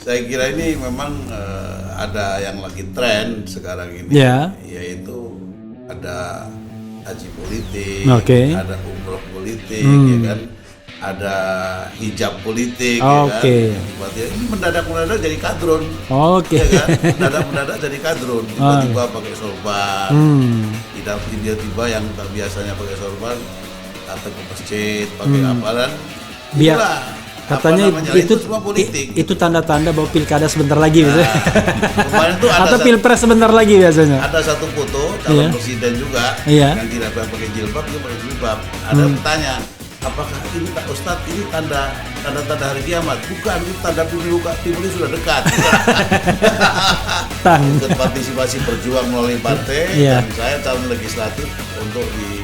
Saya kira ini memang ada yang lagi tren sekarang ini, yaitu ada haji politik, ada umroh politik, ya kan, ada hijab politik, ya kan. Ini mendadak jadi kadrun, ya kan, mendadak jadi kadrun, tiba-tiba pakai sorban, tidak tiba-tiba yang tak biasanya pakai sorban datang ke masjid pakai apa dan itulah. Katanya itu tanda-tanda bahwa pilkada sebentar lagi biasanya. Atau pilpres sebentar lagi biasanya. Ada satu foto calon presiden juga yang tidak pakai jilbab, dia pakai jilbab. Ada bertanya, apakah ini Pak Ustadz ini tanda hari kiamat? Bukan, itu tanda pemilu sudah dekat. Ikut partisipasi berjuang melalui partai dan saya calon legislatif untuk di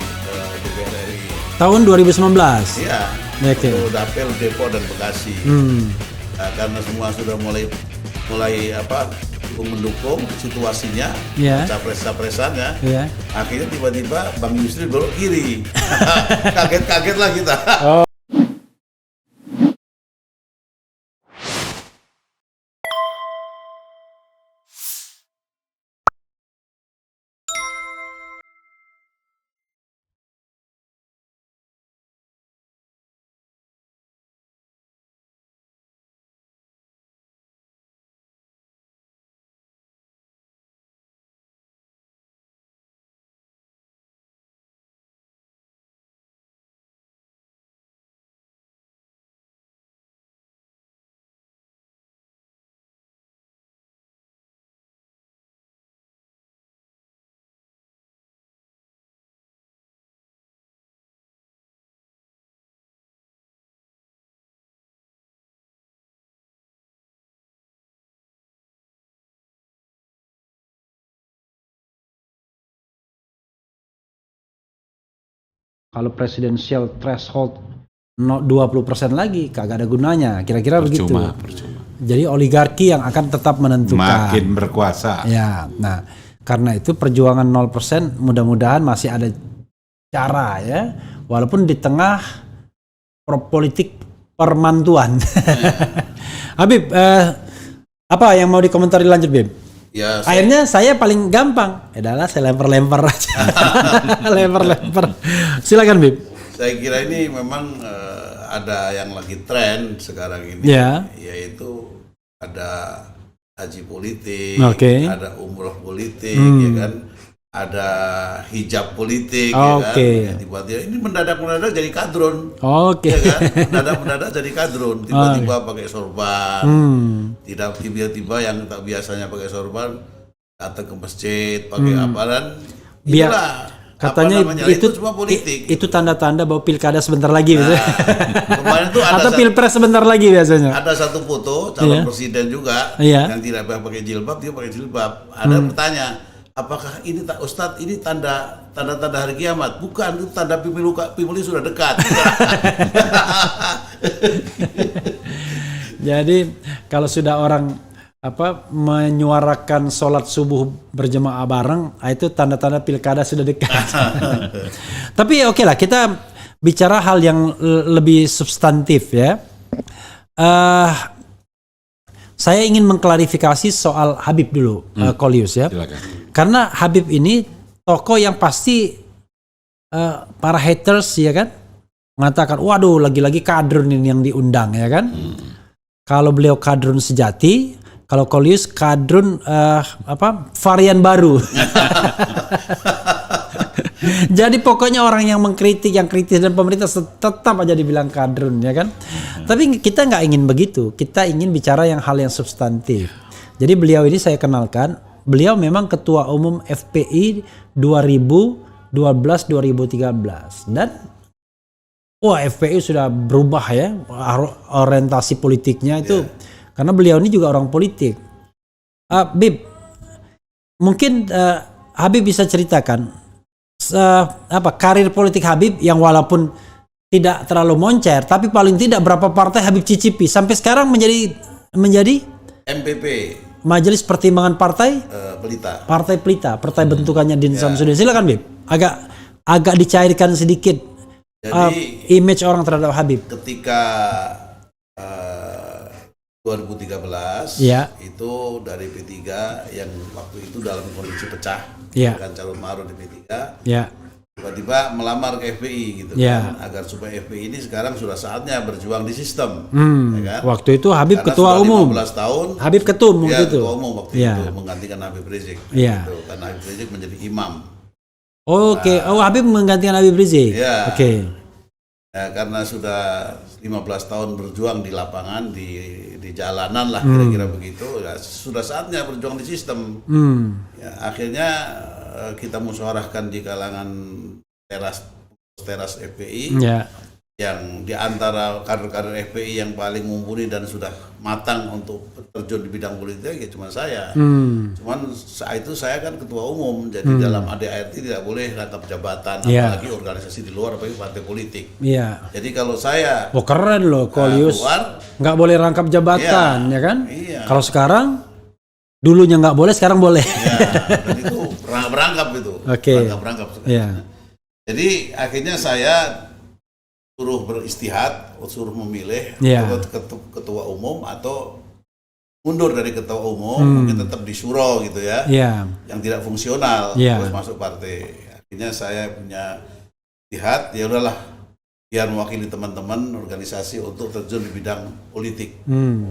DPR RI. Tahun 2019. Iya. Untuk Dapil, Depok dan Bekasi. Nah, karena semua sudah mulai mendukung situasinya, capres-capresannya, akhirnya tiba-tiba Bang Yusril belok kiri. Kaget lah kita. Kalau presidensial threshold 20% lagi kagak ada gunanya, kira-kira begitu. Percuma. Jadi oligarki yang akan tetap menentukan. Makin berkuasa. Ya, nah karena itu perjuangan 0% mudah-mudahan masih ada cara ya, walaupun di tengah politik permantuan. Habib, apa yang mau dikomentari lanjut, Bib? Ya, akhirnya saya paling gampang, adalah saya lempar-lempar aja. Lempar-lempar. Silakan, Bib. Saya kira ini memang ada yang lagi tren sekarang ini, yaitu ada haji politik, ada umroh politik, ya kan, ada hijab politik, ya kan. Tiba-tiba ini mendadak jadi kadrun, ya kan, mendadak jadi kadrun, tiba-tiba pakai sorban, tidak tiba-tiba yang tak biasanya pakai sorban datang ke masjid pakai apa dan itulah. Katanya itu cuma politik. Itu tanda-tanda bahwa pilkada sebentar lagi biasanya. Kemarin tuh atau pilpres sebentar lagi biasanya. Ada satu foto calon presiden juga yang tidak pakai jilbab, dia pakai jilbab. Ada bertanya, apakah ini Ustadz ini tanda hari kiamat? Bukan, itu tanda pemilu sudah dekat. Jadi kalau sudah orang menyuarakan sholat subuh berjemaah bareng, itu tanda-tanda pilkada sudah dekat. Tapi oke lah, kita bicara hal yang lebih substantif ya. Saya ingin mengklarifikasi soal Habib dulu, Kolius ya. Silakan. Karena Habib ini tokoh yang pasti para haters ya kan mengatakan, waduh lagi-lagi kadrun ini yang diundang ya kan. Kalau beliau kadrun sejati, kalau Kolius kadrun varian baru. Jadi pokoknya orang yang mengkritik, yang kritis dan pemerintah tetap aja dibilang kadrun ya kan. Tapi kita nggak ingin begitu. Kita ingin bicara hal yang substantif. Jadi beliau ini saya kenalkan, beliau memang ketua umum FPI 2012-2013 dan FPI sudah berubah ya orientasi politiknya itu. Karena beliau ini juga orang politik. Bib, mungkin Habib bisa ceritakan karir politik Habib yang walaupun tidak terlalu moncer, tapi paling tidak berapa partai Habib cicipi sampai sekarang menjadi MPP, Majelis Pertimbangan Partai Pelita. Partai Pelita, partai bentukannya Din Samsudin. Silakan, Bib. Agak dicairkan sedikit. Jadi, image orang terhadap Habib. Ketika 2013 itu dari P3 yang waktu itu dalam kondisi pecah dengan calon Ma'ruf di P3 tiba-tiba melamar ke FPI gitu kan, agar supaya FPI ini sekarang sudah saatnya berjuang di sistem ya kan? Waktu itu Habib karena ketua umum 15 tahun Habib ketum waktu itu ketua umum waktu itu menggantikan Habib Rizik gitu, karena Habib Rizik menjadi imam. Habib menggantikan Habib Rizik. Ya, karena sudah 15 tahun berjuang di lapangan, di jalanan lah kira-kira begitu, ya, sudah saatnya berjuang di sistem. Ya, akhirnya kita musyawarahkan di kalangan teras FPI, yang di antara kader-kader FPI yang paling mumpuni dan sudah matang untuk terjun di bidang politik ya cuma saya. Cuman saat itu saya kan ketua umum, jadi dalam ADART tidak boleh rangkap jabatan, apalagi organisasi di luar, apalagi partai politik. Jadi kalau saya keren loh, Kolius nggak boleh rangkap jabatan, ya kan? Kalau sekarang dulunya nggak boleh, sekarang boleh. Dan itu berangkap itu, berangkap. Jadi akhirnya saya suruh beristihad, suruh memilih ketua umum atau mundur dari ketua umum, mungkin tetap di Syuro gitu ya, yang tidak fungsional, terus masuk partai. Akhirnya saya punya istihad, ya udahlah, biar mewakili teman-teman organisasi untuk terjun di bidang politik,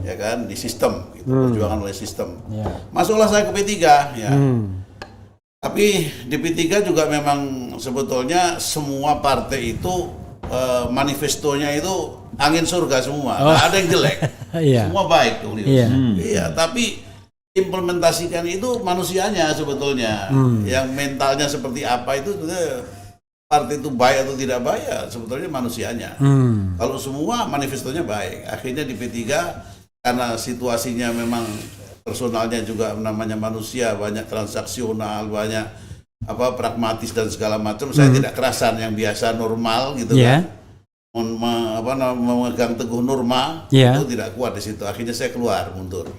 ya kan, di sistem, gitu, perjuangan oleh sistem. Masuklah saya ke P3, ya. Tapi di P3 juga memang sebetulnya semua partai itu manifestonya itu angin surga semua, nggak ada yang jelek, semua baik, tapi implementasikan itu manusianya sebetulnya, yang mentalnya seperti apa itu partai itu baik atau tidak baik ya sebetulnya manusianya. Kalau semua manifestonya baik, akhirnya di P3 karena situasinya memang personalnya juga namanya manusia, banyak transaksional, banyak pragmatis dan segala macam. Saya tidak kerasan yang biasa normal gitu kan, memegang teguh norma itu tidak kuat di situ. Akhirnya saya mundur.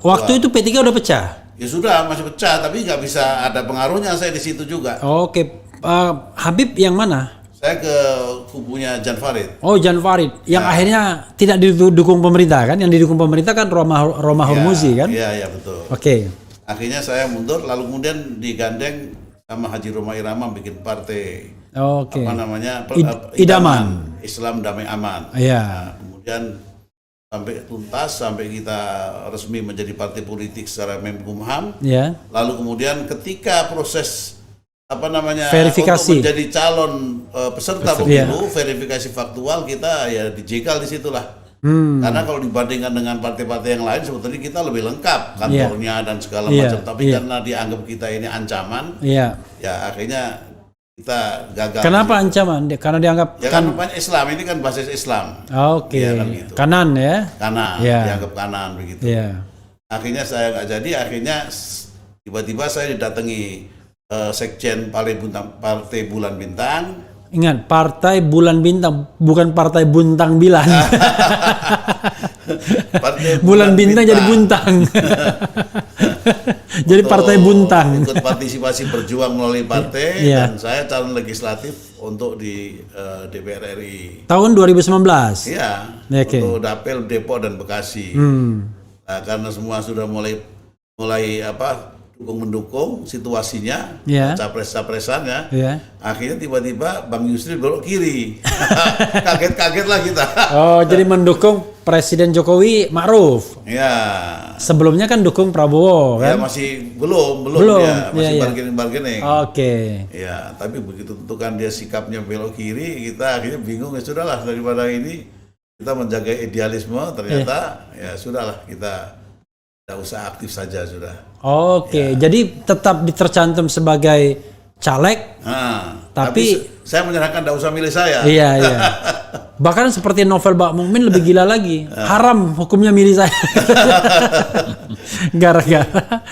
Waktu itu P3 udah pecah? Ya sudah, masih pecah, tapi nggak bisa ada pengaruhnya saya di situ juga. Habib yang mana? Saya ke kubunya Jan Farid. Jan Farid yang akhirnya tidak didukung pemerintah kan? Yang didukung pemerintah kan Roma Hurmuzi kan? Iya betul. Akhirnya saya mundur, lalu kemudian digandeng sama Haji Roma Irama bikin partai Idaman, Islam Damai Aman. Nah, kemudian sampai tuntas, sampai kita resmi menjadi partai politik secara Menkumham. Lalu kemudian ketika proses verifikasi untuk menjadi calon peserta pemilu, verifikasi faktual, kita ya dijegal di situlah. Karena kalau dibandingkan dengan partai-partai yang lain sebetulnya kita lebih lengkap kantornya dan segala macam, tapi karena dianggap kita ini ancaman, ya akhirnya kita gagal. Kenapa ancaman? Karena dianggap kan Islam ini kan basis Islam. Kan gitu. Kanan ya? Kanan, dianggap kanan begitu. Akhirnya saya nggak jadi, akhirnya tiba-tiba saya didatangi Sekjen Partai Bulan Bintang. Ingat, Partai Bulan Bintang, bukan Partai Buntang Bilan. Bulan Bintang jadi Buntang. Jadi Partai Buntang. Ikut partisipasi berjuang melalui partai, dan saya calon legislatif untuk di DPR RI. Tahun 2019? Iya, untuk Dapil, Depok, dan Bekasi. Nah, karena semua sudah mulai mendukung situasinya, capres-capresan ya. Akhirnya tiba-tiba Bang Yusril belok kiri. Kaget-kaget lah kita. Jadi mendukung Presiden Jokowi Ma'ruf. Sebelumnya kan dukung Prabowo kan? Masih belum ya, masih bargaining. Ya, tapi begitu tentukan dia sikapnya belok kiri, kita akhirnya bingung, ya sudahlah, daripada ini kita menjaga idealisme, ternyata ya sudahlah, kita tidak usah aktif saja sudah. Jadi tetap tercantum sebagai caleg, tapi saya menyerahkan tidak usah milih saya. Bahkan seperti novel Mbak Mukmin lebih gila lagi, haram hukumnya milih saya. Gara-gara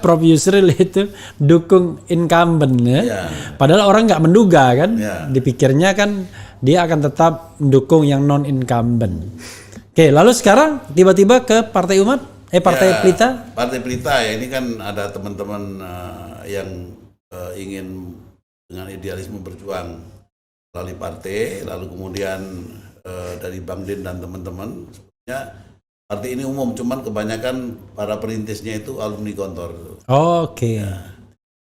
Prof Yusril itu dukung incumbent ya. Padahal orang nggak menduga kan, dipikirnya kan dia akan tetap mendukung yang non incumbent. Lalu sekarang tiba-tiba ke Partai Umat. Partai Pelita? Partai Pelita ya, ini kan ada teman-teman yang ingin dengan idealisme berjuang melalui partai, lalu kemudian dari Bang Din dan teman-teman sebenarnya Partai ini umum, cuman kebanyakan para perintisnya itu alumni Gontor. Oke.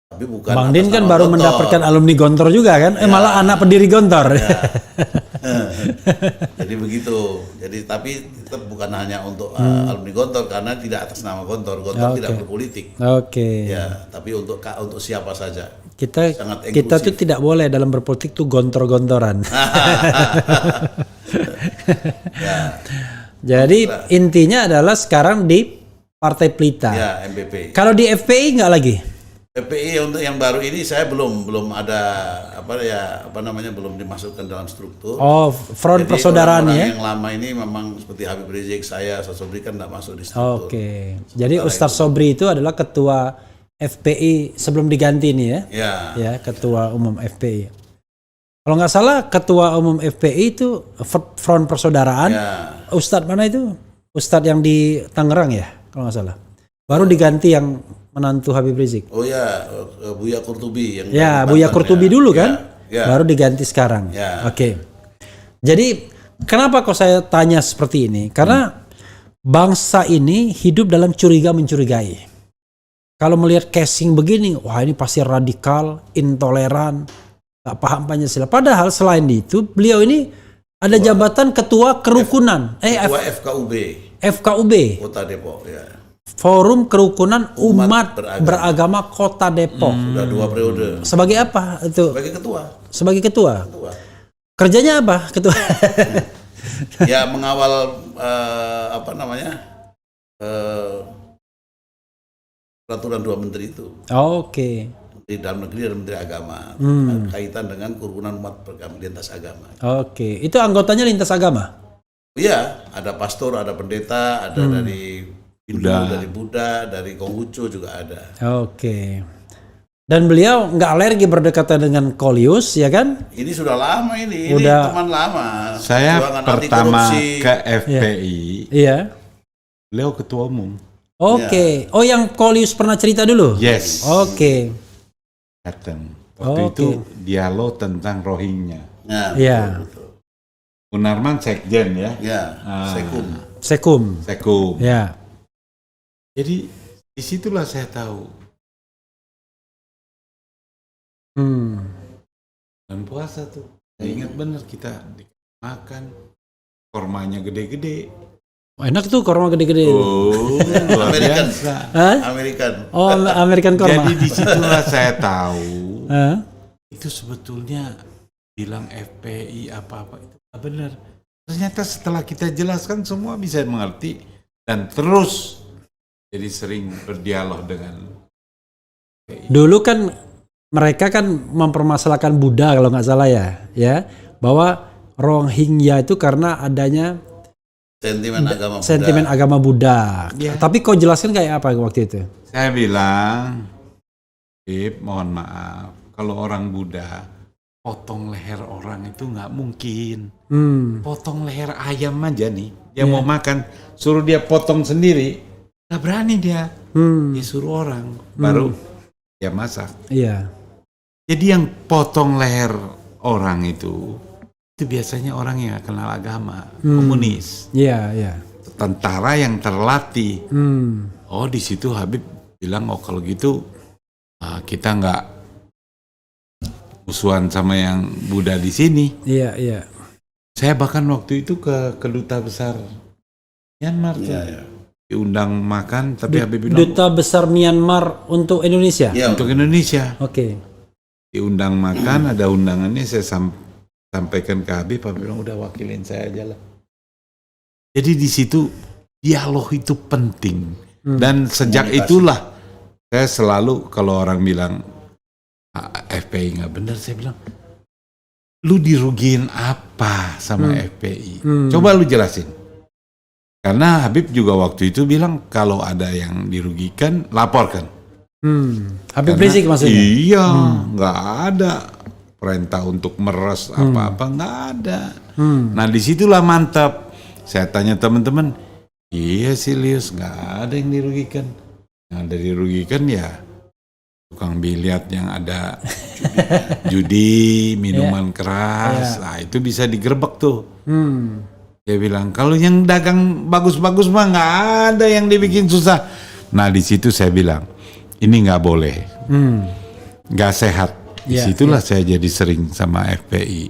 Tapi bukan Bang Din atas kan nama baru Gontor. mendapatkan alumni Gontor juga kan? Malah anak pendiri Gontor. Ya. Jadi begitu. Jadi tapi tetap bukan hanya untuk alumni Gontor karena tidak atas nama Gontor. Gontor tidak berpolitik. Oke. Ya, tapi untuk siapa saja. Kita Sangat kita tuh inklusif. tidak boleh dalam berpolitik tuh gontor-gontoran. Ya, Jadi intinya adalah sekarang di Partai Pelita. ya MBP. Kalau di FPI nggak lagi? FPI untuk yang baru ini saya belum ada belum dimasukkan dalam struktur. Oh, Front Jadi Persaudaraan orang-orang ya? yang lama ini memang seperti Habib Rizik, saya, Sobri kan tidak masuk di struktur. Oke. Jadi Ustaz Sobri itu adalah ketua FPI sebelum diganti nih ya? Ya. Ya, ketua umum FPI. Kalau nggak salah ketua umum FPI itu Front Persaudaraan. Ya. Ustadz mana itu? Ustadz yang di Tangerang ya, kalau nggak salah. Baru diganti yang menantu Habib Rizik. Oh ya, Buya Kurtubi yang Ya, dari Buya Banten, Kurtubi ya. dulu Ya, kan? ya. Baru diganti sekarang. Ya. Oke. Jadi kenapa kok saya tanya seperti ini? Karena bangsa ini hidup dalam curiga mencurigai. Kalau melihat casing begini, wah ini pasti radikal, intoleran, gak paham Pancasila. Padahal selain itu, beliau ini ada jabatan ketua kerukunan, Ketua FKUB FKUB, Kota Depok ya. Forum Kerukunan Umat Umat Beragama Kota Depok. Sudah 2 periode Sebagai apa itu? sebagai ketua. Sebagai ketua. Ketua. Kerjanya apa ketua? Ya mengawal peraturan 2 menteri itu. Oke. Menteri Dalam Negeri dan Menteri Agama. Kaitan dengan kerukunan umat beragama lintas agama. Oke. Itu anggotanya lintas agama. Iya, ada pastor, ada pendeta, ada dari Hindu, dari Buddha, dari Konghucu juga ada. Oke. Dan beliau nggak alergi berdekatan dengan Kolius, ya kan? Ini sudah lama ini Udah. teman lama. Saya Perjuangan pertama anti-korupsi. ke FPI, Iya. beliau ketua umum. Oke. Oh, yang Kolius pernah cerita dulu? Yes. Oke. Datang. Waktu Oke. itu dialog tentang Rohingya. Ya, Iya. betul. Munarman sekjen ya. Ya, Ah. Sekum. Sekum. Sekum. Ya. Jadi disitulah saya tahu dan puasa tuh. Saya ingat benar kita makan kormanya gede-gede. Oh, enak tuh korma gede-gede. Oh, luar American. biasa. Hah? American. Oh, American korma. Jadi disitulah saya tahu Hah? itu sebetulnya bilang FPI apa-apa itu nggak benar. Ternyata setelah kita jelaskan semua bisa mengerti dan terus jadi sering berdialog dengan FPI. Dulu kan mereka kan mempermasalahkan Buddha kalau nggak salah ya, bahwa Rohingya itu karena adanya sentimen agama Buddha. Ya. Tapi kau jelaskan kayak apa waktu itu? Saya bilang, Bib, mohon maaf, kalau orang Buddha potong leher orang itu nggak mungkin. Potong leher ayam aja nih, dia mau makan, suruh dia potong sendiri, nggak berani dia. Dia suruh orang, baru dia masak. Iya. Jadi yang potong leher orang itu biasanya orang yang nggak kenal agama, komunis, Iya, iya. tentara yang terlatih. Oh, di situ Habib bilang, oh kalau gitu kita nggak musuhan sama yang Buddha di sini. Iya, iya. Saya bahkan waktu itu ke kedutaan besar Myanmar tuh. Ya. Diundang makan, tapi Habib bilang Duta Besar Myanmar untuk Indonesia. Ya, untuk Indonesia. Oke. Diundang makan, ada undangannya, saya sampaikan ke Habib bilang udah wakilin saya aja lah. Jadi di situ dialog itu penting. Dan sejak itulah saya selalu kalau orang bilang FPI nggak benar, saya bilang lu dirugiin apa sama FPI? Coba lu jelasin. Karena Habib juga waktu itu bilang kalau ada yang dirugikan laporkan. Habib Rizik maksudnya? Iya, nggak ada perintah untuk meres apa-apa, nggak ada. Nah disitulah mantap. Saya tanya teman-teman, iya sih Lius, nggak ada yang dirugikan. Yang ada dirugikan ya tukang biliar yang ada judi, minuman keras, nah itu bisa digerebek tuh. Dia bilang kalau yang dagang bagus-bagus mah nggak ada yang dibikin susah. Nah di situ saya bilang ini nggak boleh, nggak sehat. Disitulah saya jadi sering sama FPI.